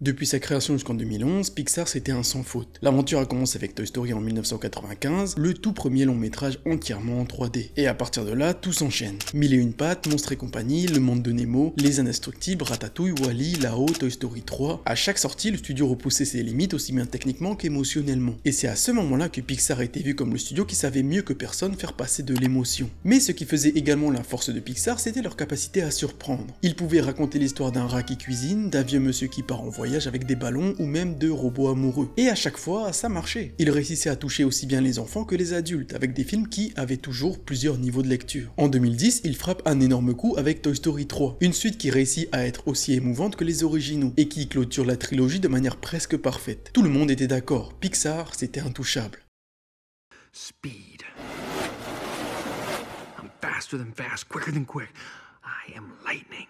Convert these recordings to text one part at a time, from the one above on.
Depuis sa création jusqu'en 2011, Pixar c'était un sans faute. L'aventure a commencé avec Toy Story en 1995, le tout premier long métrage entièrement en 3D. Et à partir de là, tout s'enchaîne. Mille et une pattes, Monstres et compagnie, Le Monde de Nemo, Les Indestructibles, Ratatouille, Wall-E, Là-haut, Toy Story 3. À chaque sortie, le studio repoussait ses limites aussi bien techniquement qu'émotionnellement. Et c'est à ce moment-là que Pixar a été vu comme le studio qui savait mieux que personne faire passer de l'émotion. Mais ce qui faisait également la force de Pixar, c'était leur capacité à surprendre. Ils pouvaient raconter l'histoire d'un rat qui cuisine, d'un vieux monsieur qui part en voyage avec des ballons ou même de robots amoureux. Et à chaque fois, ça marchait. Ils réussissaient à toucher aussi bien les enfants que les adultes, avec des films qui avaient toujours plusieurs niveaux de lecture. En 2010, ils frappent un énorme coup avec Toy Story 3, une suite qui réussit à être aussi émouvante que les originaux, et qui clôture la trilogie de manière presque parfaite. Tout le monde était d'accord, Pixar, c'était intouchable. Speed. I'm faster than fast, quicker than quick. I am lightning.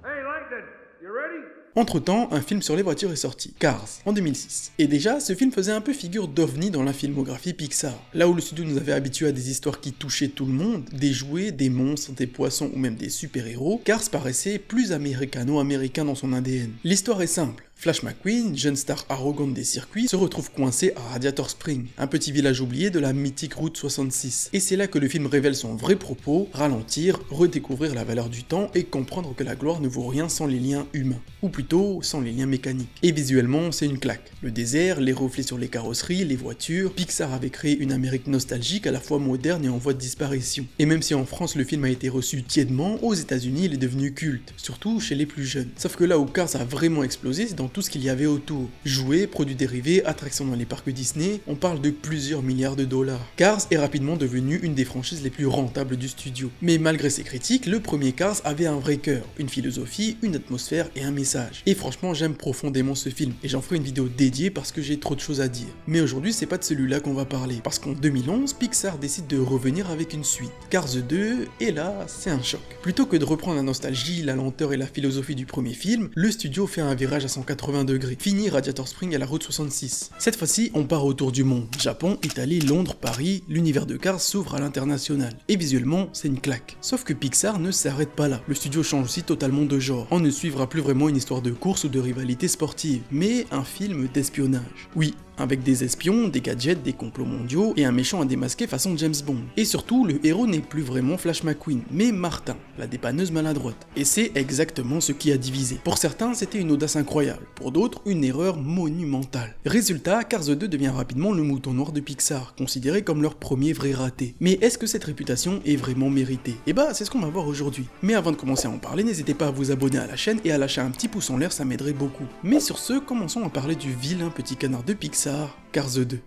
Hey, Lightning, you ready? Entre-temps, un film sur les voitures est sorti, Cars, en 2006. Et déjà, ce film faisait un peu figure d'ovni dans la filmographie Pixar. Là où le studio nous avait habitués à des histoires qui touchaient tout le monde, des jouets, des monstres, des poissons ou même des super-héros, Cars paraissait plus américano-américain dans son ADN. L'histoire est simple. Flash McQueen, jeune star arrogante des circuits, se retrouve coincé à Radiator Springs, un petit village oublié de la mythique route 66. Et c'est là que le film révèle son vrai propos, ralentir, redécouvrir la valeur du temps et comprendre que la gloire ne vaut rien sans les liens humains. Ou plutôt, sans les liens mécaniques. Et visuellement, c'est une claque. Le désert, les reflets sur les carrosseries, les voitures, Pixar avait créé une Amérique nostalgique à la fois moderne et en voie de disparition. Et même si en France le film a été reçu tièdement, aux États-Unis il est devenu culte, surtout chez les plus jeunes. Sauf que là où Cars a vraiment explosé, c'est dans tout ce qu'il y avait autour. Jouets, produits dérivés, attractions dans les parcs Disney, on parle de plusieurs milliards de dollars. Cars est rapidement devenu une des franchises les plus rentables du studio. Mais malgré ses critiques, le premier Cars avait un vrai cœur, une philosophie, une atmosphère et un message. Et franchement, j'aime profondément ce film, et j'en ferai une vidéo dédiée parce que j'ai trop de choses à dire. Mais aujourd'hui, c'est pas de celui-là qu'on va parler, parce qu'en 2011, Pixar décide de revenir avec une suite, Cars 2, et là, c'est un choc. Plutôt que de reprendre la nostalgie, la lenteur et la philosophie du premier film, le studio fait un virage à 180 degrés, fini Radiator Springs à la route 66. Cette fois-ci, on part autour du monde. Japon, Italie, Londres, Paris, l'univers de Cars s'ouvre à l'international. Et visuellement, c'est une claque. Sauf que Pixar ne s'arrête pas là. Le studio change aussi totalement de genre. On ne suivra plus vraiment une histoire de course ou de rivalité sportive, mais un film d'espionnage. Oui, avec des espions, des gadgets, des complots mondiaux et un méchant à démasquer façon James Bond. Et surtout, le héros n'est plus vraiment Flash McQueen, mais Martin, la dépanneuse maladroite. Et c'est exactement ce qui a divisé. Pour certains, c'était une audace incroyable, pour d'autres, une erreur monumentale. Résultat, Cars 2 devient rapidement le mouton noir de Pixar, considéré comme leur premier vrai raté. Mais est-ce que cette réputation est vraiment méritée? Et bah, c'est ce qu'on va voir aujourd'hui. Mais avant de commencer à en parler, n'hésitez pas à vous abonner à la chaîne et à lâcher un petit pouce en l'air, ça m'aiderait beaucoup. Mais sur ce, commençons à parler du vilain petit canard de Pixar, Cars 2.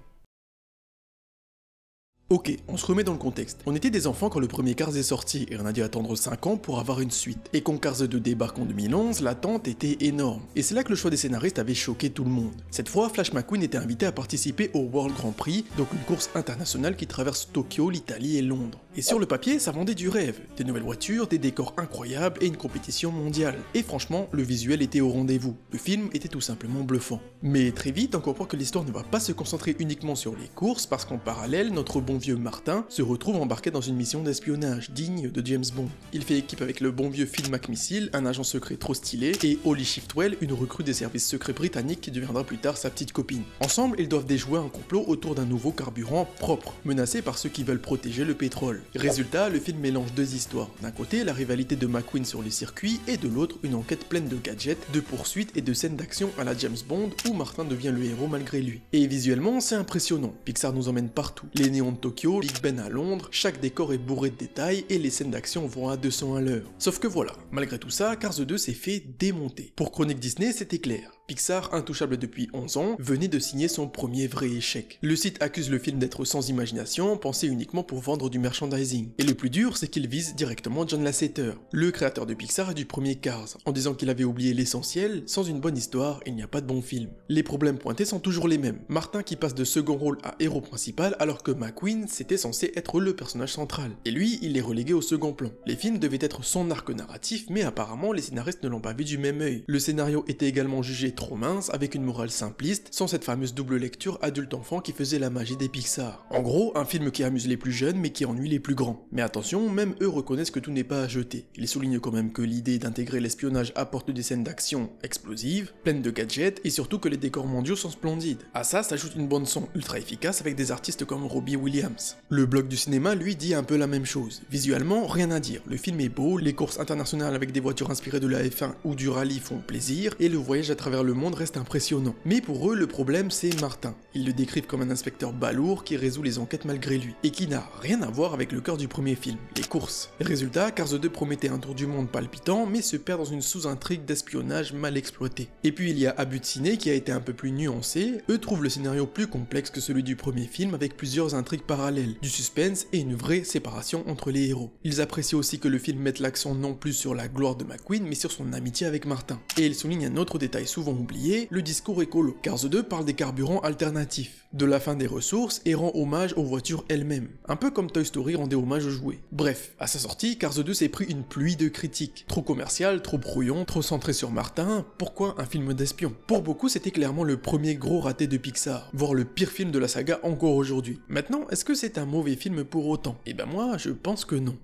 Ok, on se remet dans le contexte. On était des enfants quand le premier Cars est sorti et on a dû attendre 5 ans pour avoir une suite. Et quand Cars 2 débarque en 2011, l'attente était énorme. Et c'est là que le choix des scénaristes avait choqué tout le monde. Cette fois, Flash McQueen était invité à participer au World Grand Prix, donc une course internationale qui traverse Tokyo, l'Italie et Londres. Et sur le papier, ça vendait du rêve. Des nouvelles voitures, des décors incroyables et une compétition mondiale. Et franchement, le visuel était au rendez-vous. Le film était tout simplement bluffant. Mais très vite, on comprend que l'histoire ne va pas se concentrer uniquement sur les courses, parce qu'en parallèle, notre bon vieux Martin se retrouve embarqué dans une mission d'espionnage digne de James Bond. Il fait équipe avec le bon vieux Phil McMissile, un agent secret trop stylé, et Holly Shiftwell, une recrue des services secrets britanniques qui deviendra plus tard sa petite copine. Ensemble, ils doivent déjouer un complot autour d'un nouveau carburant propre, menacé par ceux qui veulent protéger le pétrole. Résultat, le film mélange deux histoires. D'un côté, la rivalité de McQueen sur les circuits, et de l'autre, une enquête pleine de gadgets, de poursuites et de scènes d'action à la James Bond, où Martin devient le héros malgré lui. Et visuellement, c'est impressionnant. Pixar nous emmène partout. Les néons de Tokyo, Big Ben à Londres, chaque décor est bourré de détails et les scènes d'action vont à 200 à l'heure. Sauf que voilà, malgré tout ça, Cars 2 s'est fait démonter. Pour Chronique Disney, c'était clair. Pixar, intouchable depuis 11 ans, venait de signer son premier vrai échec. Le site accuse le film d'être sans imagination, pensé uniquement pour vendre du merchandising. Et le plus dur, c'est qu'il vise directement John Lasseter, le créateur de Pixar et du premier Cars, en disant qu'il avait oublié l'essentiel, sans une bonne histoire, il n'y a pas de bon film. Les problèmes pointés sont toujours les mêmes. Martin qui passe de second rôle à héros principal, alors que McQueen, c'était censé être le personnage central. Et lui, il est relégué au second plan. Les films devaient être son arc narratif, mais apparemment, les scénaristes ne l'ont pas vu du même œil. Le scénario était également jugé trop mince, avec une morale simpliste, sans cette fameuse double lecture adulte-enfant qui faisait la magie des Pixar. En gros, un film qui amuse les plus jeunes, mais qui ennuie les plus grands. Mais attention, même eux reconnaissent que tout n'est pas à jeter. Ils soulignent quand même que l'idée d'intégrer l'espionnage apporte des scènes d'action explosives, pleines de gadgets, et surtout que les décors mondiaux sont splendides. À ça s'ajoute une bande son ultra efficace avec des artistes comme Robbie Williams. Le blog du cinéma, lui, dit un peu la même chose. Visuellement, rien à dire. Le film est beau, les courses internationales avec des voitures inspirées de la F1 ou du rallye font plaisir, et le voyage à travers le monde reste impressionnant. Mais pour eux, le problème, c'est Martin. Ils le décrivent comme un inspecteur balourd qui résout les enquêtes malgré lui, et qui n'a rien à voir avec le cœur du premier film, les courses. Résultat, Cars 2 promettait un tour du monde palpitant, mais se perd dans une sous-intrigue d'espionnage mal exploitée. Et puis il y a Abut Ciné qui a été un peu plus nuancé, eux trouvent le scénario plus complexe que celui du premier film avec plusieurs intrigues parallèles, du suspense et une vraie séparation entre les héros. Ils apprécient aussi que le film mette l'accent non plus sur la gloire de McQueen, mais sur son amitié avec Martin. Et ils soulignent un autre détail souvent oublié, le discours écolo. Cars 2 parle des carburants alternatifs, de la fin des ressources et rend hommage aux voitures elles-mêmes. Un peu comme Toy Story rendait hommage aux jouets. Bref, à sa sortie, Cars 2 s'est pris une pluie de critiques. Trop commercial, trop brouillon, trop centré sur Martin, pourquoi un film d'espion? Pour beaucoup, c'était clairement le premier gros raté de Pixar, voire le pire film de la saga encore aujourd'hui. Maintenant, est-ce que c'est un mauvais film pour autant? Eh ben moi, je pense que non.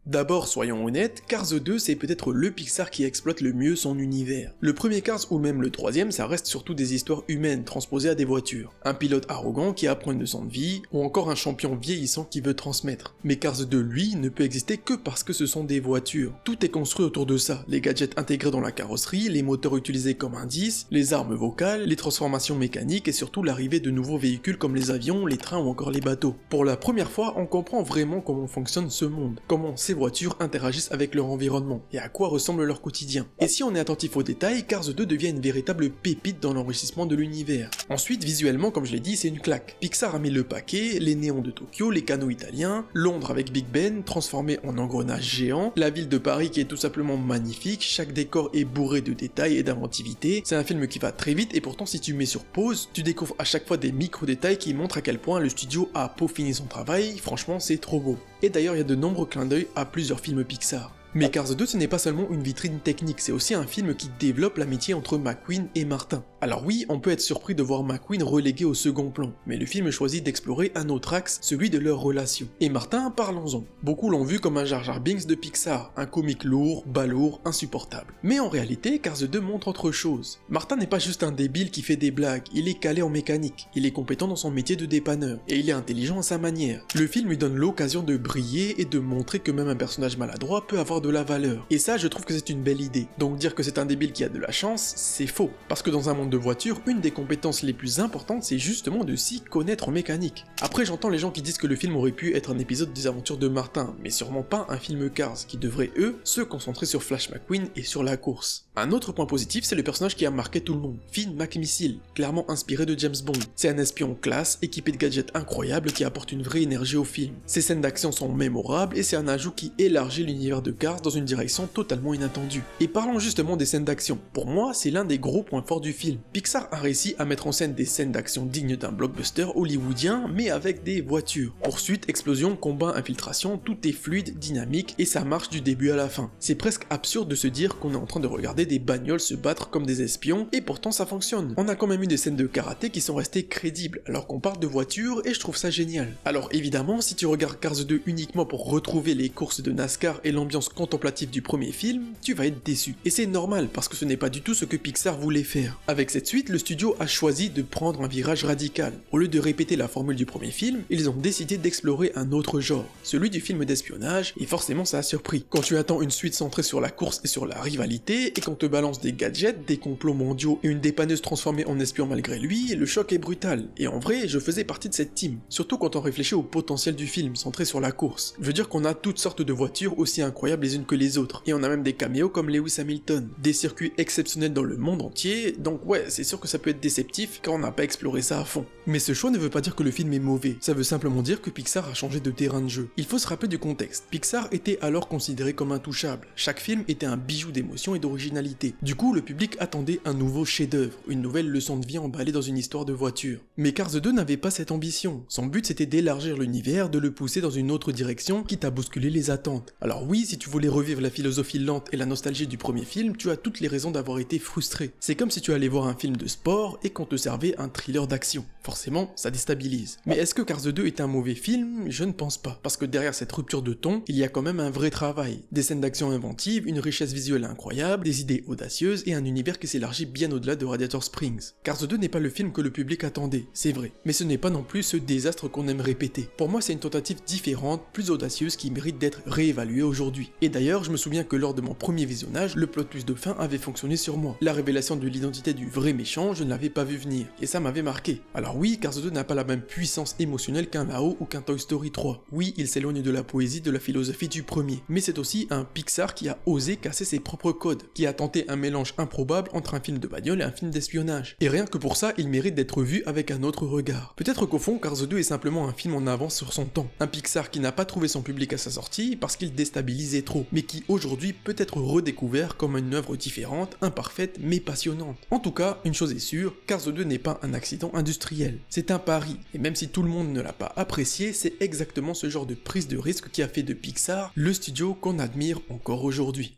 D'abord, soyons honnêtes, Cars 2 c'est peut-être le Pixar qui exploite le mieux son univers. Le premier Cars ou même le troisième, ça reste surtout des histoires humaines transposées à des voitures. Un pilote arrogant qui apprend une leçon de vie, ou encore un champion vieillissant qui veut transmettre. Mais Cars 2 lui ne peut exister que parce que ce sont des voitures. Tout est construit autour de ça, les gadgets intégrés dans la carrosserie, les moteurs utilisés comme indice, les armes vocales, les transformations mécaniques et surtout l'arrivée de nouveaux véhicules comme les avions, les trains ou encore les bateaux. Pour la première fois, on comprend vraiment comment fonctionne ce monde, comment ces voitures interagissent avec leur environnement et à quoi ressemble leur quotidien. Et si on est attentif aux détails, Cars 2 devient une véritable pépite dans l'enrichissement de l'univers. Ensuite, visuellement, comme je l'ai dit, c'est une claque. Pixar a mis le paquet, les néons de Tokyo, les canaux italiens, Londres avec Big Ben, transformé en engrenage géant, la ville de Paris qui est tout simplement magnifique, chaque décor est bourré de détails et d'inventivité. C'est un film qui va très vite et pourtant si tu mets sur pause, tu découvres à chaque fois des micro-détails qui montrent à quel point le studio a peaufiné son travail, franchement c'est trop beau. Et d'ailleurs il y a de nombreux clins d'œil à plusieurs films Pixar. Mais Cars 2 ce n'est pas seulement une vitrine technique, c'est aussi un film qui développe l'amitié entre McQueen et Martin. Alors oui, on peut être surpris de voir McQueen relégué au second plan, mais le film choisit d'explorer un autre axe, celui de leur relation. Et Martin, parlons-en. Beaucoup l'ont vu comme un Jar Jar Binks de Pixar, un comique lourd, balourd, insupportable. Mais en réalité, Cars 2 montre autre chose. Martin n'est pas juste un débile qui fait des blagues, il est calé en mécanique, il est compétent dans son métier de dépanneur, et il est intelligent à sa manière. Le film lui donne l'occasion de briller et de montrer que même un personnage maladroit peut avoir de la valeur. Et ça, je trouve que c'est une belle idée. Donc dire que c'est un débile qui a de la chance, c'est faux. Parce que dans un monde de voitures, une des compétences les plus importantes, c'est justement de s'y connaître en mécanique. Après, j'entends les gens qui disent que le film aurait pu être un épisode des aventures de Martin, mais sûrement pas un film Cars, qui devrait, eux, se concentrer sur Flash McQueen et sur la course. Un autre point positif, c'est le personnage qui a marqué tout le monde, Finn McMissile, clairement inspiré de James Bond. C'est un espion classe, équipé de gadgets incroyables qui apporte une vraie énergie au film. Ses scènes d'action sont mémorables et c'est un ajout qui élargit l'univers de Cars dans une direction totalement inattendue. Et parlons justement des scènes d'action. Pour moi, c'est l'un des gros points forts du film. Pixar a réussi à mettre en scène des scènes d'action dignes d'un blockbuster hollywoodien, mais avec des voitures. Poursuite, explosion, combat, infiltration, tout est fluide, dynamique, et ça marche du début à la fin. C'est presque absurde de se dire qu'on est en train de regarder des bagnoles se battre comme des espions, et pourtant ça fonctionne. On a quand même eu des scènes de karaté qui sont restées crédibles, alors qu'on parle de voitures, et je trouve ça génial. Alors évidemment, si tu regardes Cars 2 uniquement pour retrouver les courses de NASCAR et l'ambiance contemplative du premier film, tu vas être déçu. Et c'est normal, parce que ce n'est pas du tout ce que Pixar voulait faire. Avec cette suite, le studio a choisi de prendre un virage radical. Au lieu de répéter la formule du premier film, ils ont décidé d'explorer un autre genre, celui du film d'espionnage, et forcément ça a surpris. Quand tu attends une suite centrée sur la course et sur la rivalité, et qu'on te balance des gadgets, des complots mondiaux et une dépanneuse transformée en espion malgré lui, le choc est brutal. Et en vrai, je faisais partie de cette team. Surtout quand on réfléchit au potentiel du film, centré sur la course. Je veux dire qu'on a toutes sortes de voitures aussi incroyables les unes que les autres, et on a même des caméos comme Lewis Hamilton, des circuits exceptionnels dans le monde entier, donc ouais, c'est sûr que ça peut être déceptif quand on n'a pas exploré ça à fond. Mais ce choix ne veut pas dire que le film est mauvais, ça veut simplement dire que Pixar a changé de terrain de jeu. Il faut se rappeler du contexte, Pixar était alors considéré comme intouchable, chaque film était un bijou d'émotion et d'originalité. Du coup, le public attendait un nouveau chef-d'œuvre, une nouvelle leçon de vie emballée dans une histoire de voiture. Mais Cars 2 n'avait pas cette ambition, son but c'était d'élargir l'univers, de le pousser dans une autre direction, quitte à bousculer les attentes. Alors oui, si tu voulais voulais revivre la philosophie lente et la nostalgie du premier film, tu as toutes les raisons d'avoir été frustré. C'est comme si tu allais voir un film de sport et qu'on te servait un thriller d'action. Forcément, ça déstabilise. Mais est-ce que Cars 2 est un mauvais film? Je ne pense pas. Parce que derrière cette rupture de ton, il y a quand même un vrai travail. Des scènes d'action inventives, une richesse visuelle incroyable, des idées audacieuses et un univers qui s'élargit bien au-delà de Radiator Springs. Cars 2 n'est pas le film que le public attendait, c'est vrai. Mais ce n'est pas non plus ce désastre qu'on aime répéter. Pour moi, c'est une tentative différente, plus audacieuse qui mérite d'être réévaluée aujourd'hui. Et d'ailleurs, je me souviens que lors de mon premier visionnage, le plot twist de fin avait fonctionné sur moi. La révélation de l'identité du vrai méchant, je ne l'avais pas vu venir. Et ça m'avait marqué. Alors oui, Cars 2 n'a pas la même puissance émotionnelle qu'un Lao ou qu'un Toy Story 3. Oui, il s'éloigne de la poésie, de la philosophie du premier. Mais c'est aussi un Pixar qui a osé casser ses propres codes, qui a tenté un mélange improbable entre un film de bagnole et un film d'espionnage. Et rien que pour ça, il mérite d'être vu avec un autre regard. Peut-être qu'au fond, Cars 2 est simplement un film en avance sur son temps. Un Pixar qui n'a pas trouvé son public à sa sortie parce qu'il déstabilisait trop, mais qui aujourd'hui peut être redécouvert comme une œuvre différente, imparfaite mais passionnante. En tout cas, une chose est sûre, Cars 2 n'est pas un accident industriel. C'est un pari, et même si tout le monde ne l'a pas apprécié, c'est exactement ce genre de prise de risque qui a fait de Pixar le studio qu'on admire encore aujourd'hui.